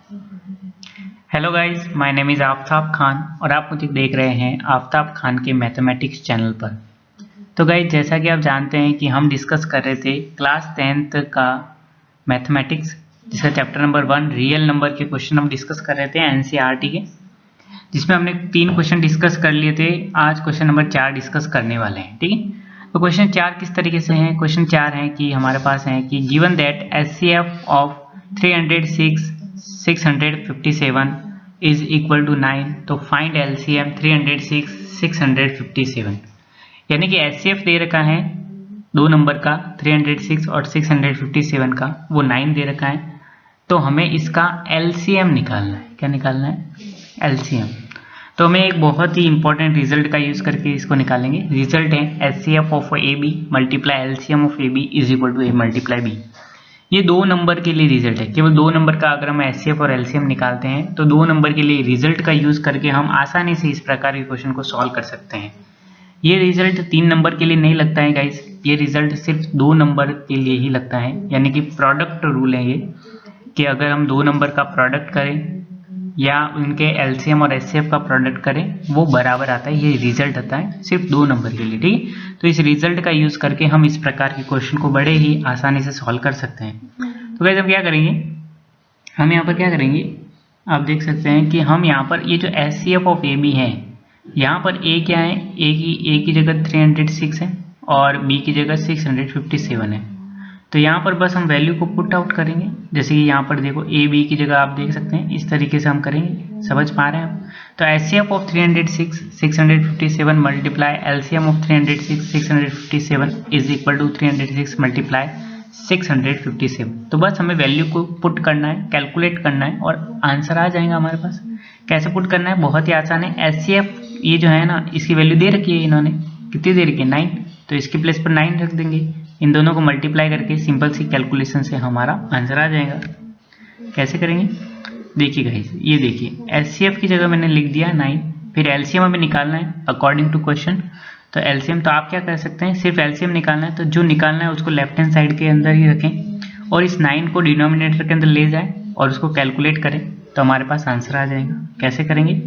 Hello guys, my name is Aftab Khan और आप मुझे देख रहे हैं आफ्ताब खान के मैथमेटिक्स चैनल पर। तो गाइस, जैसा कि आप जानते हैं कि हम डिस्कस कर रहे थे क्लास 10th का मैथमेटिक्स, जिसका चैप्टर नंबर 1 रियल नंबर के क्वेश्चन हम डिस्कस कर रहे थे एनसीईआरटी के, जिसमें हमने 3 क्वेश्चन डिस्कस कर लिए थे। आज क्वेश्चन नंबर 4 डिस्कस करने वाले हैं। ठीक है, तो क्वेश्चन 4 किस तरीके से हैं? क्वेश्चन 4 है कि हमारे पास है कि given that HCF of 306 657 is equal to 9, तो फाइंड एलसीएम 306 657। यानी कि एचसीएफ दे रखा है 2 नंबर का 306 और 657 का, वो 9 दे रखा है, तो हमें इसका एलसीएम निकालना है। क्या निकालना है? एलसीएम। तो हमें एक बहुत ही इंपॉर्टेंट रिजल्ट का यूज करके इसको निकालेंगे। रिजल्ट है HCF of a b multiply LCM of a b is equal to a multiply b. ये 2 नंबर के लिए रिजल्ट है। केवल 2 नंबर का अगर हम एचसीएफ और एलसीएम निकालते हैं तो 2 नंबर के लिए रिजल्ट का यूज करके हम आसानी से इस प्रकार के क्वेश्चन को सॉल्व कर सकते हैं। ये रिजल्ट 3 नंबर के लिए नहीं लगता है गाइस, ये रिजल्ट सिर्फ 2 नंबर के लिए ही लगता है। यानी कि प्रोडक्ट रूल है ये, कि अगर हम 2 नंबर का प्रोडक्ट करें या उनके एलसीएम और एचसीएफ का प्रोडक्ट करें, वो बराबर आता है। ये रिजल्ट आता है सिर्फ 2 नंबर के लिए। ठीक है, तो इस रिजल्ट का यूज करके हम इस प्रकार के क्वेश्चन को बड़े ही आसानी से सॉल्व कर सकते हैं। तो गाइस, हम क्या करेंगे, हम यहाँ पर क्या करेंगे, आप देख सकते हैं कि हम यहाँ पर ये जो एचसीएफ ऑफ ए बी है, यहाँ पर ए क्या है, ए की जगह 306 है और बी की जगह 657 है। तो यहाँ पर बस हम वैल्यू को पुट आउट करेंगे। जैसे कि यहाँ पर देखो ए बी की जगह आप देख सकते हैं, इस तरीके से हम करेंगे। समझ पा रहे हैं आप? तो HCF of 306 657 multiply LCM of 306 657 is equal to 306 multiply 657। तो बस हमें वैल्यू को पुट करना है, कैलकुलेट करना है और आंसर आ जाएगा हमारे पास। कैसे पुट करना है? बहुत ही आसान है। एचसीएफ ये जो है ना, इसकी वैल्यू दे रखी है इन्होंने, कितनी दे रखी है? 9। तो इसके प्लेस पर 9 रख देंगे। इन दोनों को मल्टीप्लाई करके सिंपल सी कैलकुलेशन से हमारा आंसर आ जाएगा। कैसे करेंगे? देखिए गाइस, ये देखिए एचसीएफ की जगह मैंने लिख दिया 9, फिर एलसीएम हमें निकालना है अकॉर्डिंग टू क्वेश्चन। तो एलसीएम तो आप क्या कर सकते हैं, सिर्फ एलसीएम निकालना है, तो जो निकालना है उसको लेफ्ट हैंड साइड के अंदर ही रखें और इस 9 को डिनोमिनेटर के अंदर ले जाएं और उसको कैलकुलेट करें, तो हमारे पास आंसर आ जाएगा। कैसे करेंगे?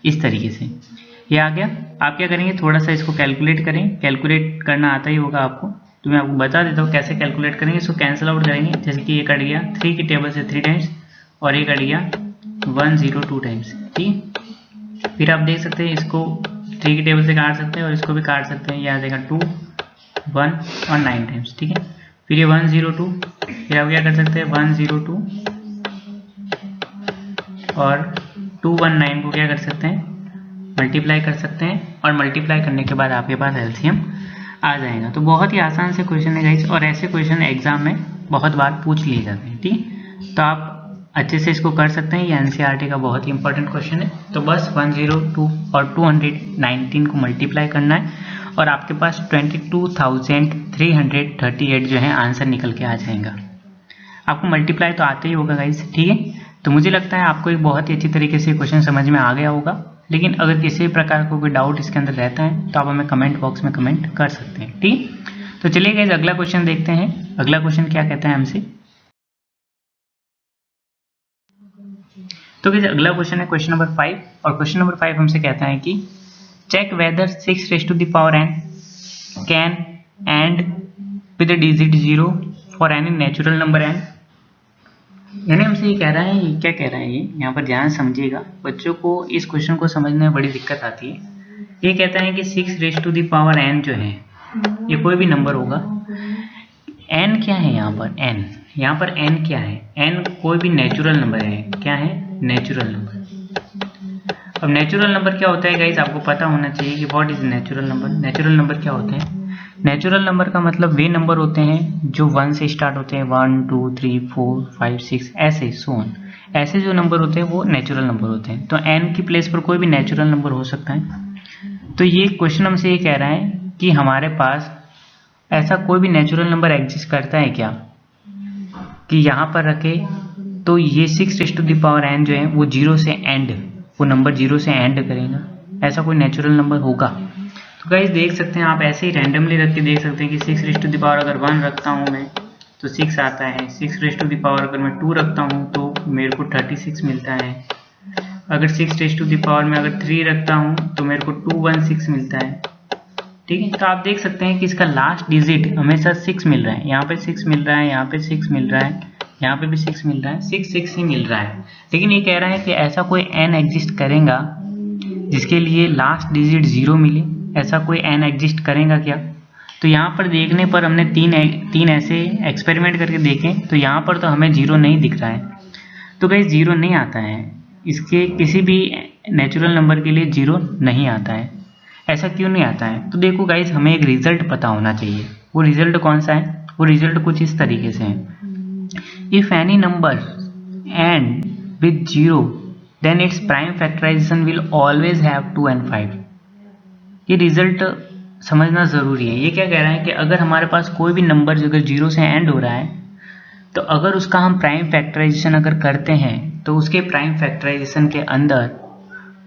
इस तरीके से। ये आ गया। आप क्या करेंगे, थोड़ा सा इसको कैलकुलेट करें। कैलकुलेट करना आता ही होगा आपको, तो मैं आपको बता देता हूँ कैसे कैलकुलेट करेंगे। इसको कैंसिल आउट करेंगे। जैसे कि ये कट गया 3 की टेबल से 3 टाइम्स और ये कट गया 102 टाइम्स। ठीक, फिर आप देख सकते हैं इसको 3 की टेबल से काट सकते हैं और इसको भी काट सकते हैं। ये आ जाएगा 2 1 और 9 टाइम्स। ठीक है, फिर ये 102, फिर आप क्या कर सकते हैं 102 और 219 को क्या कर सकते हैं, मल्टीप्लाई कर सकते हैं और मल्टीप्लाई करने के बाद आपके पास एलसीएम आ जाएगा। तो बहुत ही आसान से क्वेश्चन है गाइस, और ऐसे क्वेश्चन एग्जाम में बहुत बार पूछ लिए जाते हैं। ठीक, तो आप अच्छे से इसको कर सकते हैं। ये एनसीईआरटी का बहुत ही इंपॉर्टेंट क्वेश्चन है। तो बस 102 और 219 को मल्टीप्लाई करना है और आपके पास 22,338 जो है आंसर निकल के आ जाएगा। आपको मल्टीप्लाई तो आते ही होगा गाइस। ठीक है, तो मुझे लगता है आपको एक बहुत ही अच्छी तरीके से क्वेश्चन समझ में आ गया होगा। लेकिन अगर किसी प्रकार का कोई डाउट इसके अंदर रहता है तो आप हमें कमेंट बॉक्स में कमेंट कर सकते हैं। ठीक, तो चलिए गाइस, अगला क्वेश्चन देखते हैं। अगला क्वेश्चन क्या कहता है हमसे। तो गाइस, अगला क्वेश्चन है क्वेश्चन नंबर 5 और क्वेश्चन नंबर 5 हमसे कहता है कि check whether 6 raised to the power n can end with the digit 0 for any natural number n। यानी हमसे ये कह रहा है, ये क्या कह रहा है, ये यहाँ पर ध्यान समझिएगा। बच्चों को इस क्वेश्चन को समझने में बड़ी दिक्कत आती है। ये कहता है कि 6 raised to the power n जो है, ये कोई भी नंबर होगा। n क्या है यहाँ पर? n, यहाँ पर n क्या है? n कोई भी नेचुरल नंबर है। क्या है? Natural number. अब नेचुरल नंबर क्या होता है गाइस, आपको पता होना चाहिए कि what is natural number. Natural number क्या होते हैं? नेचुरल नंबर का मतलब वे नंबर होते हैं जो 1 से स्टार्ट होते हैं, 1 2 3 4 5 6 ऐसे सो ऑन। ऐसे जो नंबर होते हैं वो नेचुरल नंबर होते हैं। तो n की प्लेस पर कोई भी नेचुरल नंबर हो सकता है। तो ये क्वेश्चन हमसे ये कह रहा है कि हमारे पास ऐसा कोई भी नेचुरल नंबर एग्जिस्ट करता है क्या, कि यहाँ पर रखे तो ये 6 raised to the power n जो है वो 0 से एंड, वो नंबर 0 से एंड करेगा। ऐसा कोई नेचुरल नंबर होगा? तो गाइस देख सकते हैं आप, ऐसे ही रैंडमली रख के देख सकते हैं कि 6 raised to the power अगर 1 रखता हूँ मैं तो 6 आता है। 6 रेज़ टू द पावर अगर मैं 2 रखता हूँ तो मेरे को 36 मिलता है। अगर 6 रेज़ टू द पावर में अगर 3 रखता हूँ तो मेरे को 216 मिलता है। ठीक है, तो आप देख सकते हैं कि इसका लास्ट डिजिट हमेशा 6 मिल रहा है। यहाँ पे 6 मिल रहा है, यहाँ पे 6 मिल रहा है, यहाँ पे भी 6 मिल रहा है, 6 ही मिल रहा है। लेकिन ये कह रहा है कि ऐसा कोई n एग्जिस्ट करेगा जिसके लिए लास्ट डिजिट 0 मिले। ऐसा कोई n एग्जिस्ट करेगा क्या? तो यहाँ पर देखने पर हमने तीन ऐसे एक्सपेरिमेंट करके देखे, तो यहाँ पर तो हमें 0 नहीं दिख रहा है। तो गाइस 0 नहीं आता है, इसके किसी भी नेचुरल नंबर के लिए 0 नहीं आता है। ऐसा क्यों नहीं आता है? तो देखो गाइस, हमें एक रिजल्ट पता होना चाहिए। वो रिजल्ट कौन सा है? वो रिजल्ट कुछ इस तरीके से है, if any number end with 0 then its prime factorization will always have 2 and 5। ये रिजल्ट समझना ज़रूरी है। ये क्या कह रहा है कि अगर हमारे पास कोई भी नंबर अगर 0 से एंड हो रहा है, तो अगर उसका हम प्राइम फैक्टराइजेशन अगर करते हैं तो उसके प्राइम फैक्टराइजेशन के अंदर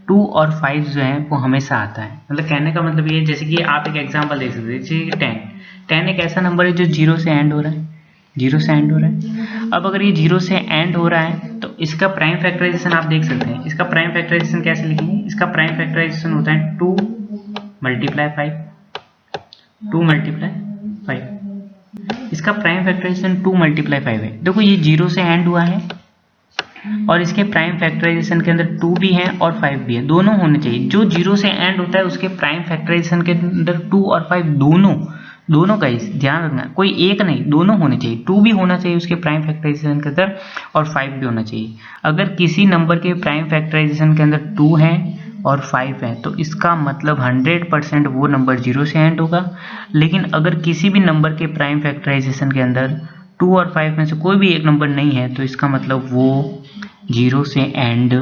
2 और 5 जो है वो हमेशा आता है। मतलब कहने का मतलब ये है, जैसे कि आप एक एग्जांपल देख सकते हैं, जैसे कि 10 एक ऐसा नंबर है जो 0 से एंड हो रहा है, 0 से एंड हो रहा है। अब अगर ये 0 से एंड हो रहा है तो इसका प्राइम फैक्टराइजेशन आप देख सकते हैं। इसका प्राइम फैक्टराइजेशन कैसे लिखेंगे? इसका प्राइम फैक्टराइजेशन होता है 2 × 5, 2 × 5। इसका प्राइम फैक्टराइजेशन 2 × 5 है। देखो ये 0 से एंड हुआ है और इसके प्राइम फैक्टराइजेशन के अंदर 2 भी है और 5 भी है, दोनों होने चाहिए। जो 0 से एंड होता है उसके प्राइम फैक्टराइजेशन के अंदर 2 और 5 दोनों का ध्यान रखना, कोई एक नहीं, दोनों होने चाहिए। 2 भी होना चाहिए उसके प्राइम फैक्टराइजेशन के अंदर और 5 भी होना चाहिए। अगर किसी नंबर के प्राइम फैक्टराइजेशन के अंदर 2 है और 5 है तो इसका मतलब 100% वो नंबर 0 से एंड होगा। लेकिन अगर किसी भी नंबर के प्राइम फैक्टराइजेशन के अंदर 2 और 5 में से कोई भी एक नंबर नहीं है तो इसका मतलब वो 0 से एंड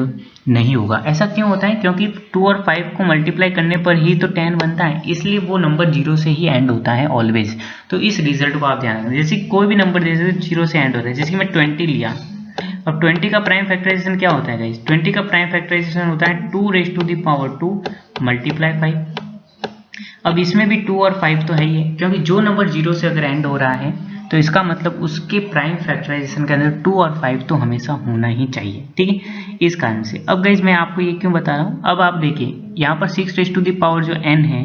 नहीं होगा। ऐसा क्यों होता है? क्योंकि 2 और 5 को मल्टीप्लाई करने पर ही तो 10 बनता है, इसलिए वो नंबर 0 से ही एंड होता है ऑलवेज। तो इस रिजल्ट को आप ध्यान रखें। जैसे कोई भी नंबर जैसे 0 से एंड होता है, जैसे कि मैं 20 लिया, अब 20 का प्राइम फैक्टराइजेशन क्या होता है गाइस? 20 का प्राइम फैक्टराइजेशन होता है 2 raised to the power 2 × 5। अब इसमें भी 2 और 5 तो है ही है, क्योंकि जो नंबर 0 से अगर एंड हो रहा है तो इसका मतलब उसके प्राइम फैक्टराइजेशन के अंदर 2 और 5 तो हमेशा होना ही चाहिए। ठीक है, इस कारण से। अब गाइस मैं आपको ये क्यों बता रहा हूँ, अब आप देखिए यहाँ पर 6 raised to the power जो n है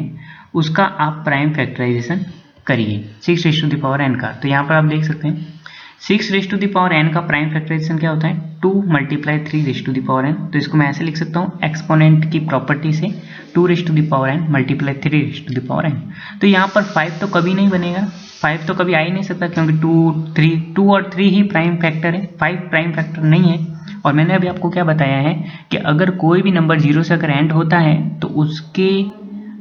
उसका आप प्राइम फैक्टराइजेशन करिए 6 raised to the power n का। तो यहाँ पर आप देख सकते हैं 6 raised to the power n का प्राइम फैक्टराइजेशन क्या होता है? 2 × 3 raised to the power n। तो इसको मैं ऐसे लिख सकता हूँ, एक्सपोनेंट की प्रॉपर्टी से 2 raised to the power n × 3 raised to the power n। तो यहाँ पर 5 तो कभी नहीं बनेगा, 5 तो कभी आ ही नहीं सकता, क्योंकि 2 और 3 ही प्राइम फैक्टर है, 5 प्राइम फैक्टर नहीं है। और मैंने अभी आपको क्या बताया है कि अगर कोई भी नंबर 0 से अगर एंड होता है तो उसके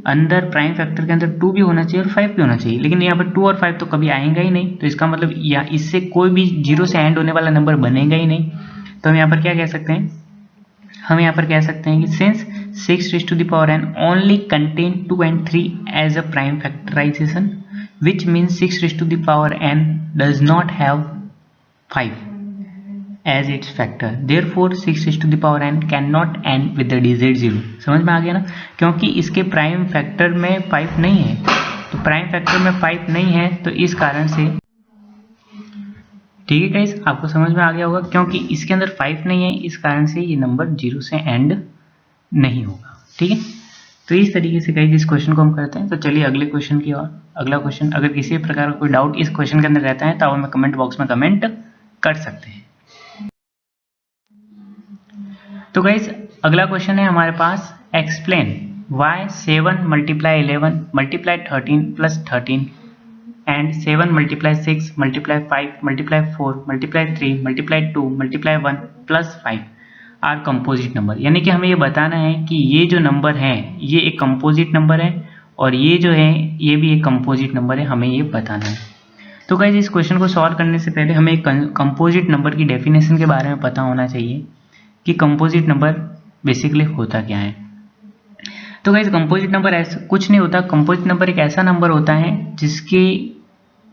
अंदर प्राइम फैक्टर के अंदर 2 भी होना चाहिए और 5 भी होना चाहिए। लेकिन यहाँ पर 2 और 5 तो कभी आएंगा ही नहीं, तो इसका मतलब या इससे कोई भी 0 से एंड होने वाला नंबर बनेगा ही नहीं। तो हम यहाँ पर क्या कह सकते हैं? हम यहाँ पर कह सकते हैं कि since 6 raised to the power n only contain 2 and 3 as a prime factorization, which means 6 raised to the power n does not have 5 as its factor, therefore 6 raised to the power n cannot end with the digit 0। समझ में आ गया ना? क्योंकि इसके prime factor में 5 नहीं है, तो प्राइम फैक्टर में 5 नहीं है तो इस कारण से, ठीक है गाइस, आपको समझ में आ गया होगा, क्योंकि इसके अंदर 5 नहीं है इस कारण से ये नंबर 0 से एंड नहीं होगा। ठीक है, तो इस तरीके से गाइस इस क्वेश्चन को हम करते हैं। तो चलिए अगले क्वेश्चन की ओर। अगला क्वेश्चन, अगर किसी प्रकार का कोई डाउट इस क्वेश्चन के अंदर रहता है तो आप हमें कमेंट बॉक्स में कमेंट कर सकते हैं। तो गाइस अगला क्वेश्चन है हमारे पास, explain why 7 × 11 × 13 + 13 and 7 × 6 × 5 × 4 × 3 × 2 × 1 + 5 are composite number. यानी कि हमें ये बताना है कि ये जो नंबर है ये एक कंपोजिट नंबर है और ये जो है ये भी एक कंपोजिट नंबर है, हमें ये बताना है। तो गाइस इस क्वेश्चन को सॉल्व करने से पहले हमें एक कंपोजिट नंबर की डेफिनेशन के बारे में पता होना चाहिए कि कंपोजिट नंबर बेसिकली होता क्या है। तो गाइस कंपोजिट नंबर ऐसा कुछ नहीं होता। कंपोजिट नंबर एक ऐसा नंबर होता है जिसके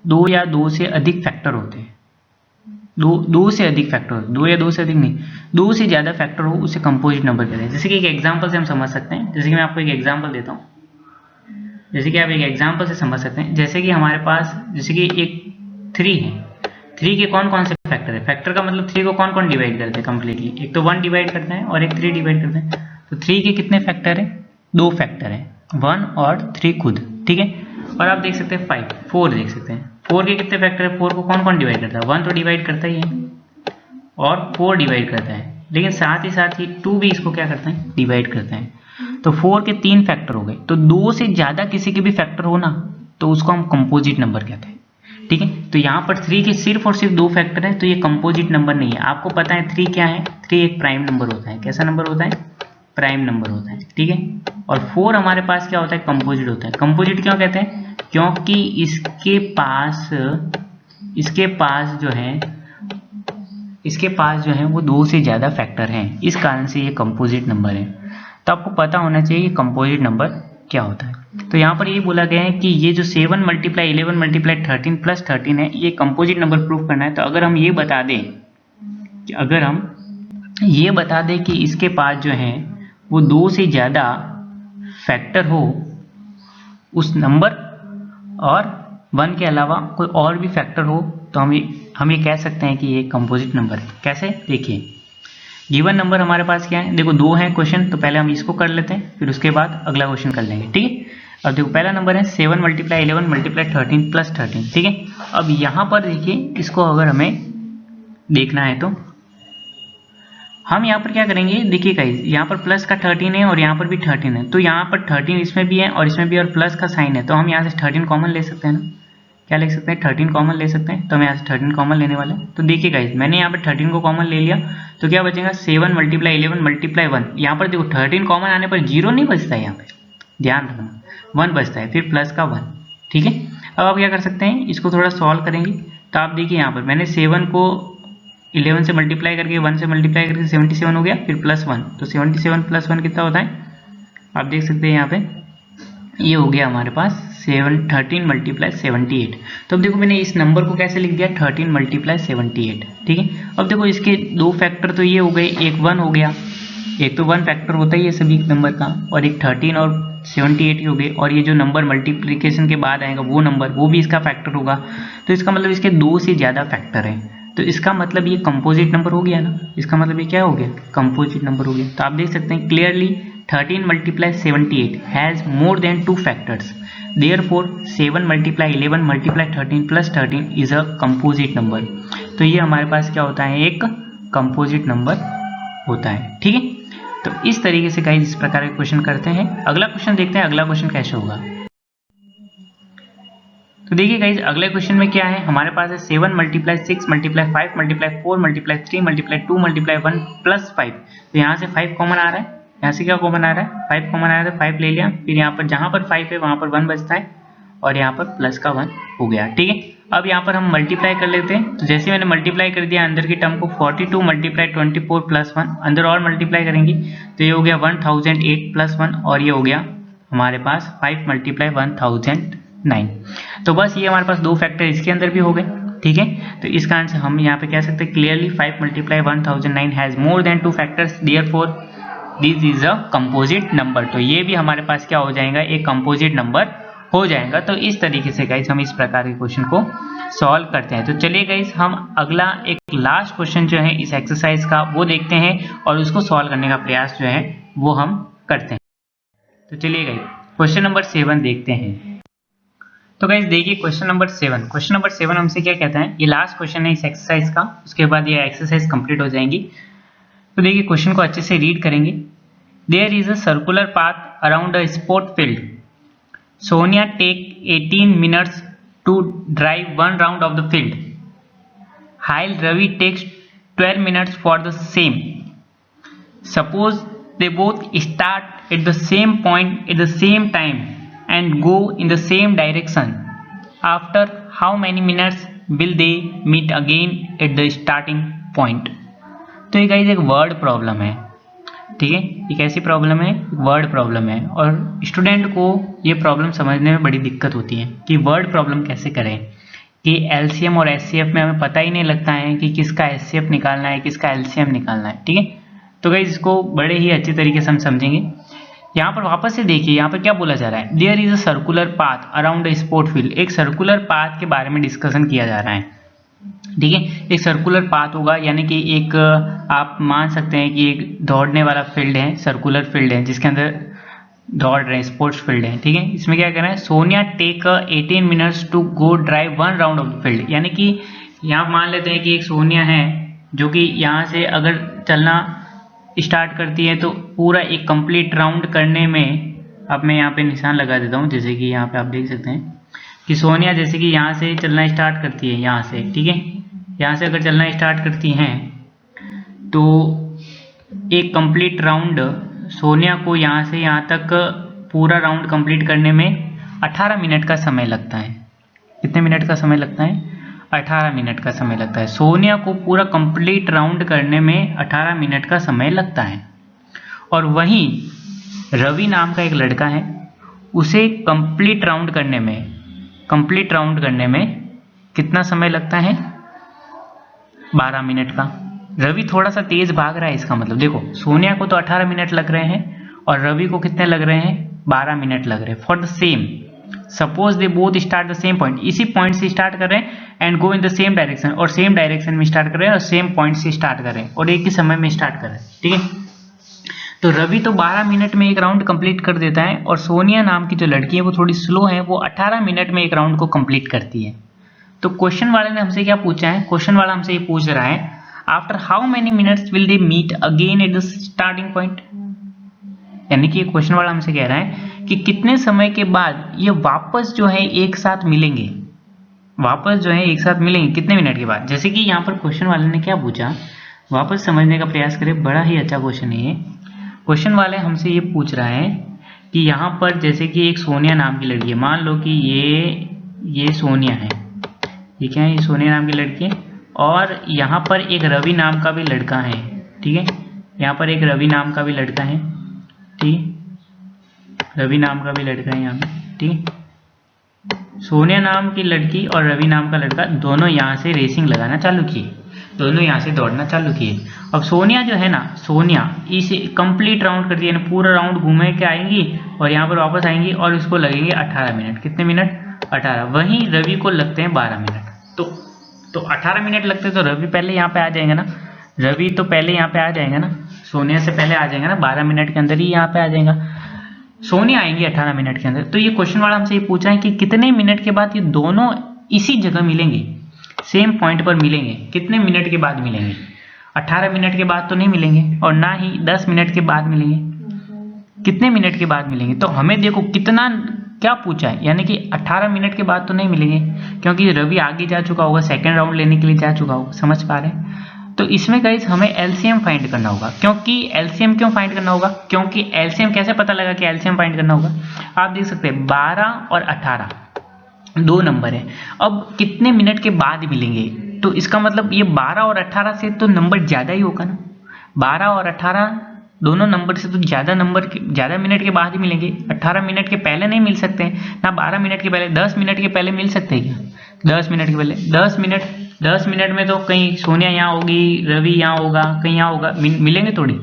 2 या 2 से अधिक फैक्टर होते हैं। 2 से अधिक फैक्टर, 2 या 2 से अधिक नहीं, 2 से ज़्यादा फैक्टर हो उसे कंपोजिट नंबर कहते हैं। जैसे कि एक एग्जांपल से हम समझ सकते हैं, जैसे कि मैं आपको एक एग्जांपल देता हूँ, जैसे कि आप एक एग्जांपल से समझ सकते हैं। जैसे कि हमारे पास जैसे कि एक 3 है, 3 के कौन कौन से फैक्टर है, फैक्टर का मतलब 3 को कौन कौन डिवाइड करते हैं कम्प्लीटली, एक तो 1 डिवाइड करते हैं और एक 3 डिवाइड करते हैं। तो 3 के कितने फैक्टर है, 2 फैक्टर है, 1 और 3 खुद, ठीक है। और आप देख सकते हैं 5, 4 देख सकते हैं, 4 के कितने फैक्टर है, 4 को कौन कौन डिवाइड करता है, 1 तो डिवाइड करता ही है और 4 डिवाइड करता है, लेकिन साथ ही 2 भी इसको क्या करता है, डिवाइड करता है। तो 4 के 3 फैक्टर हो गए। तो 2 से ज़्यादा किसी के भी फैक्टर हो ना तो उसको हम कंपोजिट नंबर कहते हैं, ठीक है। तो यहाँ पर 3 के सिर्फ और सिर्फ 2 फैक्टर है, तो ये कंपोजिट नंबर नहीं है। आपको पता है 3 क्या है, 3 एक प्राइम नंबर होता है। कैसा नंबर होता है, प्राइम नंबर होता है, ठीक है। और 4 हमारे पास क्या होता है, कंपोजिट होता है। कंपोजिट क्यों कहते हैं, क्योंकि इसके पास जो है वो 2 से ज़्यादा फैक्टर हैं, इस कारण से ये कंपोजिट नंबर है। तो आपको पता होना चाहिए कंपोजिट नंबर क्या होता है। तो यहाँ पर ये बोला गया है कि ये जो 7 × 11 × 13 + 13 है, ये कंपोजिट नंबर प्रूफ करना है। तो अगर हम ये बता दें कि इसके पास जो है वो 2 से ज़्यादा फैक्टर हो उस नंबर और 1 के अलावा कोई और भी फैक्टर हो, तो हम ये कह सकते हैं कि ये कंपोजिट नंबर है। कैसे, देखिए गिवन नंबर हमारे पास क्या है, देखो 2 है क्वेश्चन, तो पहले हम इसको कर लेते हैं, फिर उसके बाद अगला क्वेश्चन कर लेंगे, ठीक है। अब देखो पहला नंबर है 7 × 11 × 13 + 13, ठीक है। अब यहाँ पर देखिए, इसको अगर हमें देखना है तो हम यहाँ पर क्या करेंगे, देखिए गाइस यहाँ पर प्लस का 13 है और यहाँ पर भी 13 है, तो यहाँ पर 13 इसमें भी है और इसमें भी, और प्लस का साइन है, तो हम यहाँ से 13 कॉमन ले सकते हैं ना, क्या लिख सकते हैं, 13 कॉमन ले सकते हैं। तो हम यहाँ से 13 कॉमन लेने वाले हैं। तो देखिए गाइस, मैंने यहाँ पर 13 को कॉमन ले लिया, तो क्या बचेगा 7 × 11 × 1। यहाँ पर देखो 13 कॉमन आने पर 0 नहीं बचता है, यहाँ पे ध्यान रखना 1 बचता है, फिर प्लस का 1, ठीक है। अब आप क्या कर सकते हैं, इसको थोड़ा सॉल्व करेंगे। तो आप देखिए यहाँ पर मैंने 7 को 11 से मल्टीप्लाई करके 1 से मल्टीप्लाई करके 77 हो गया, फिर +1, तो 77 + 1 कितना होता है, आप देख सकते हैं यहाँ पे ये हो गया हमारे पास 13 × 78। तो अब देखो मैंने इस नंबर को कैसे लिख दिया, 13 × 78, ठीक है। अब देखो इसके 2 फैक्टर तो ये हो गए, एक 1 हो गया, एक तो 1 फैक्टर होता ही है सभी नंबर का, और एक 13 और 78 ही हो गए, और ये जो नंबर मल्टीप्लिकेशन के बाद आएगा वो नंबर, वो भी इसका फैक्टर होगा। तो इसका मतलब इसके 2 से ज़्यादा फैक्टर है, तो इसका मतलब ये कंपोजिट नंबर हो गया ना, इसका मतलब ये क्या हो गया, कंपोजिट नंबर हो गया। तो आप देख सकते हैं clearly 13 × 78 has more than 2 factors, therefore 7 × 11 × 13 + 13 is a composite number. तो ये हमारे पास क्या होता है, एक कंपोजिट नंबर होता है, ठीक है। तो इस तरीके से गाइस इस प्रकार के क्वेश्चन करते हैं। अगला क्वेश्चन देखते हैं, अगला क्वेश्चन कैसे होगा। तो देखिए गाइस अगले क्वेश्चन में क्या है, हमारे पास है 7 × 6 × 5 × 4 × 3 × 2 × 1 + 5। तो यहाँ से 5 कॉमन आ रहा है, यहाँ से क्या कॉमन आ रहा है, 5 कॉमन आ रहा है, तो 5 ले लिया, फिर यहाँ पर जहाँ पर 5 है वहाँ पर 1 बचता है, और यहाँ पर प्लस का 1 हो गया, ठीक है। अब यहाँ पर हम मल्टीप्लाई कर लेते हैं। तो जैसे मैंने मल्टीप्लाई कर दिया अंदर की टर्म को, 42 × 24 + 1, अंदर और मल्टीप्लाई करेंगे तो ये हो गया 1008 + 1, और ये हो गया हमारे पास 5 × 1009। तो बस ये हमारे पास 2 फैक्टर इसके अंदर भी हो गए, ठीक है। तो इस कारण से हम यहाँ पे कह सकते हैं clearly 5 × 1009 has more than 2 factors, therefore this is a composite number. तो ये भी हमारे पास क्या हो जाएगा, एक कंपोजिट नंबर हो जाएगा। तो इस तरीके से गाइस हम इस प्रकार के क्वेश्चन को सॉल्व करते हैं। तो चलिए गाइस हम अगला एक लास्ट क्वेश्चन जो है इस एक्सरसाइज का वो देखते हैं, और उसको सॉल्व करने का प्रयास जो है वो हम करते हैं। तो चलिए गाइस क्वेश्चन नंबर 7 देखते हैं। तो गाइस देखिए क्वेश्चन नंबर 7 हमसे क्या कहता है, ये लास्ट क्वेश्चन है इस एक्सरसाइज का, उसके बाद ये एक्सरसाइज कंप्लीट हो जाएंगी। तो देखिए क्वेश्चन को अच्छे से रीड करेंगे। There is a circular path around a sport field. Sonia take 18 minutes to drive 1 round of the field, while Ravi takes 12 minutes for the same. Suppose they both start at the same point at the same time and go in the same direction. After how many minutes will they meet again at the starting point? तो ये guys एक word problem है, ठीक है। ये कैसी problem है, word problem है, और स्टूडेंट को ये प्रॉब्लम समझने में बड़ी दिक्कत होती है कि वर्ड प्रॉब्लम कैसे करें, कि एलसीएम और एचसीएफ में हमें पता ही नहीं लगता है कि किसका एचसीएफ निकालना है, किसका एलसीएम निकालना है, ठीक है। तो गाइस इसको बड़े ही अच्छे तरीके से हम समझेंगे। यहाँ पर वापस से देखिए, यहाँ पर क्या बोला जा रहा है, there is a circular path around a sport field. एक सर्कुलर पाथ के बारे में डिस्कशन किया जा रहा है, ठीक है। एक सर्कुलर पाथ होगा, यानी कि एक आप मान सकते हैं कि एक दौड़ने वाला फील्ड है, सर्कुलर फील्ड है जिसके अंदर दौड़ रहे हैं, स्पोर्ट्स फील्ड है। ठीक है, इसमें क्या करना है, Sonia take 18 minutes to go drive 1 round of the field. यानी कि यहाँ मान लेते हैं कि एक सोनिया है जो कि यहाँ से अगर चलना स्टार्ट करती है तो पूरा एक कंप्लीट राउंड करने में, अब मैं यहाँ पे निशान लगा देता हूँ, जैसे कि यहाँ पे आप देख सकते हैं कि सोनिया जैसे कि यहाँ से चलना स्टार्ट करती है, यहाँ से, ठीक है, यहाँ से अगर चलना स्टार्ट करती हैं तो एक कंप्लीट राउंड सोनिया को यहाँ से यहाँ तक पूरा राउंड कंप्लीट करने में 18 मिनट का समय लगता है। कितने मिनट का समय लगता है? 18 मिनट का समय लगता है। सोनिया को पूरा कंप्लीट राउंड करने में 18 मिनट का समय लगता है। और वहीं रवि नाम का एक लड़का है, उसे कंप्लीट राउंड करने में कितना समय लगता है? 12 मिनट का। रवि थोड़ा सा तेज भाग रहा है, इसका मतलब देखो सोनिया को तो 18 मिनट लग रहे हैं और रवि को कितने लग रहे हैं? 12 मिनट लग रहे हैं। For the same, suppose they both start the same point, इसी पॉइंट से स्टार्ट कर रहे हैं and go in the same direction, और सेम डायरेक्शन में स्टार्ट कर रहे हैं और सेम पॉइंट से स्टार्ट कर रहे हैं और एक ही समय में स्टार्ट कर रहे हैं। ठीक है, तो रवि तो 12 मिनट में एक राउंड कंप्लीट कर देता है और सोनिया नाम की जो लड़की है वो थोड़ी स्लो है, वो 18 मिनट में एक राउंड को कंप्लीट करती है। तो क्वेश्चन वाले ने हमसे क्या पूछा है? क्वेश्चन वाला हमसे ये पूछ रहा है, after how many minutes will they meet again at the starting point. यानी कि क्वेश्चन वाला हमसे कह रहा है कि कितने समय के बाद ये वापस जो है एक साथ मिलेंगे, कितने मिनट के बाद। जैसे कि यहाँ पर क्वेश्चन वाले ने क्या पूछा, वापस समझने का प्रयास करें, बड़ा ही अच्छा क्वेश्चन है ये। क्वेश्चन वाले हमसे ये पूछ रहा है कि यहाँ पर जैसे कि एक सोनिया नाम की लड़की है, मान लो कि ये सोनिया है, ये क्या है, ये सोनिया नाम की लड़की है, और यहाँ पर एक रवि नाम का भी लड़का है। ठीक है, यहाँ पर एक रवि नाम का भी लड़का है, ठीक, रवि नाम का भी लड़का है यहाँ पे। ठीक, सोनिया नाम की लड़की और रवि नाम का लड़का दोनों यहाँ से रेसिंग लगाना चालू किए, दोनों यहाँ से दौड़ना चालू किए। अब सोनिया जो है ना, सोनिया इसे कंप्लीट राउंड करती है, यानी पूरा राउंड घूमे के आएंगी और यहाँ पर वापस आएंगी और इसको लगेंगे 18 मिनट। कितने मिनट? 18। वहीं रवि को लगते हैं 12 मिनट। तो 18 मिनट लगते तो रवि पहले यहाँ पे आ जाएंगे ना, रवि तो पहले यहाँ पे आ जाएंगे ना, सोनिया से पहले आ जाएंगे ना, 12 मिनट के अंदर ही यहाँ पे आ जाएगा, सोनिया आएंगी 18 मिनट के अंदर। तो ये क्वेश्चन वाला हमसे ये पूछा है कि कितने मिनट के बाद ये दोनों इसी जगह मिलेंगे, सेम पॉइंट पर मिलेंगे, कितने मिनट के बाद मिलेंगे? 18 मिनट के बाद तो नहीं मिलेंगे और ना ही 10 मिनट के बाद मिलेंगे, कितने मिनट के बाद मिलेंगे? तो हमें देखो कितना क्या पूछा है, यानी कि 18 मिनट के बाद तो नहीं मिलेंगे क्योंकि रवि आगे जा चुका होगा, सेकेंड राउंड लेने के लिए जा चुका होगा। समझ पा रहे हैं? तो इसमें गाइस हमें एलसीएम फाइंड करना होगा। क्योंकि एलसीएम क्यों फाइंड करना होगा? क्योंकि एलसीएम कैसे पता लगा कि एलसीएम फाइंड करना होगा? आप देख सकते हैं 12 और 18 दो नंबर है, अब कितने मिनट के बाद मिलेंगे? तो इसका मतलब ये 12 और 18 से तो नंबर ज़्यादा ही होगा ना, 12 और 18 दोनों नंबर से तो ज़्यादा मिनट के बाद ही मिलेंगे। 18 मिनट के पहले नहीं मिल सकते हैं ना, 12 मिनट के पहले, 10 मिनट के पहले मिल सकते हैं क्या? 10 मिनट के पहले, 10 मिनट में तो कहीं सोनिया यहाँ होगी, रवि यहाँ होगा, कहीं यहाँ होगा, मिलेंगे थोड़ी।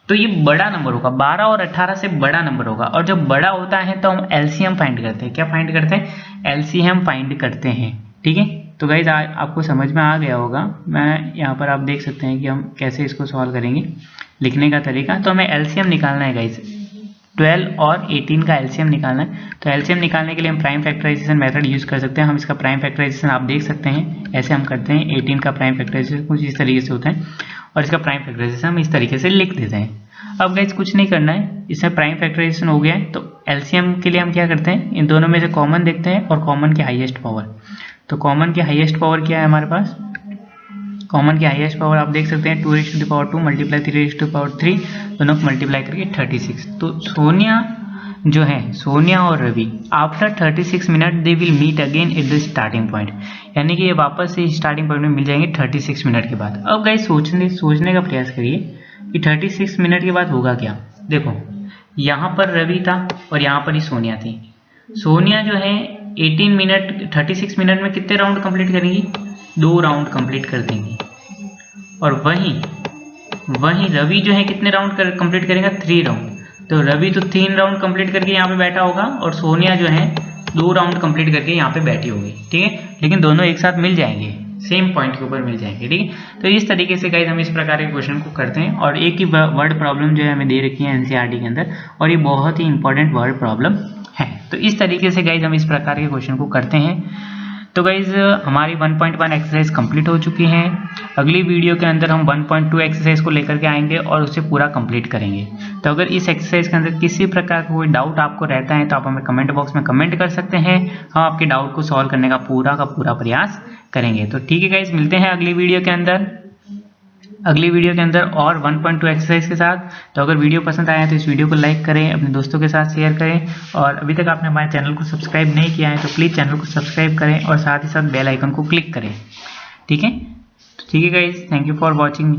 तो ये बड़ा नंबर होगा, 12 और 18 से बड़ा नंबर होगा, और जब बड़ा होता है तो हम एलसीएम फाइंड करते हैं। क्या फाइंड करते हैं? एलसीएम फाइंड करते हैं। ठीक है, तो गाइज आपको समझ में आ गया होगा। मैं यहाँ पर आप देख सकते हैं कि हम कैसे इसको सॉल्व करेंगे, लिखने का तरीका। तो हमें एलसीएम निकालना है गाइज, 12 और 18 का एलसीएम निकालना है। तो एलसीएम निकालने के लिए हम प्राइम फैक्टराइजेशन मेथड यूज़ कर सकते हैं। हम इसका प्राइम फैक्टराइजेशन आप देख सकते हैं, ऐसे हम करते हैं। 18 का प्राइम फैक्टराइजेशन कुछ इस तरीके से होता है और इसका प्राइम फैक्टराइजेशन हम इस तरीके से लिख देते हैं। अब गाइज कुछ नहीं करना है, इसमें प्राइम फैक्टराइजेशन हो गया है। तो एलसीएम के लिए हम क्या करते हैं, इन दोनों में से कॉमन देखते हैं और कॉमन की हाईएस्ट पावर। तो कॉमन की हाईएस्ट पावर क्या है हमारे पास? कॉमन की हाईएस्ट पावर आप देख सकते हैं 2⁻² मल्टीप्लाई 3⁻3, दोनों को मल्टीप्लाई करके 36। तो सोनिया जो है, सोनिया और Ravi after 36 minute they will meet again at the starting point, यानी कि ये वापस से स्टार्टिंग पॉइंट में मिल जाएंगे 36 मिनट के बाद। अब गाइस सोचने का प्रयास करिए कि 36 मिनट के बाद होगा क्या। देखो यहाँ पर रवि था और यहाँ पर ही सोनिया थी। सोनिया जो है 36 मिनट में कितने राउंड कंप्लीट करेंगी? 2 राउंड कंप्लीट कर देंगी। और वहीं रवि जो है कितने राउंड कंप्लीट करेगा? 3 राउंड। तो रवि तो 3 राउंड कंप्लीट करके यहाँ पे बैठा होगा और सोनिया जो है 2 राउंड कंप्लीट करके यहाँ पे बैठी होगी। ठीक है, लेकिन दोनों एक साथ मिल जाएंगे, सेम पॉइंट के ऊपर मिल जाएंगे। ठीक है, तो इस तरीके से गाइज हम इस प्रकार के क्वेश्चन को करते हैं और एक ही वर्ड प्रॉब्लम जो है हमें दे रखी है एनसीईआरटी के अंदर और ये बहुत ही इंपॉर्टेंट वर्ड प्रॉब्लम है। तो इस तरीके से गाइज हम इस प्रकार के क्वेश्चन को करते हैं। तो गाइज हमारी 1.1 एक्सरसाइज कंप्लीट हो चुकी है। अगली वीडियो के अंदर हम 1.2 एक्सरसाइज को लेकर के आएंगे और उसे पूरा कंप्लीट करेंगे। तो अगर इस एक्सरसाइज के अंदर किसी प्रकार का कोई डाउट आपको रहता है तो आप हमें कमेंट बॉक्स में कमेंट कर सकते हैं, हम आपके डाउट को सॉल्व करने का पूरा प्रयास करेंगे। तो ठीक है गाइज, मिलते हैं अगली वीडियो के अंदर और 1.2 एक्सरसाइज के साथ। तो अगर वीडियो पसंद आया तो इस वीडियो को लाइक करें, अपने दोस्तों के साथ शेयर करें और अभी तक आपने हमारे चैनल को सब्सक्राइब नहीं किया है तो प्लीज़ चैनल को सब्सक्राइब करें और साथ ही साथ बेल आइकन को क्लिक करें। ठीक है, तो ठीक है guys, thank you for watching.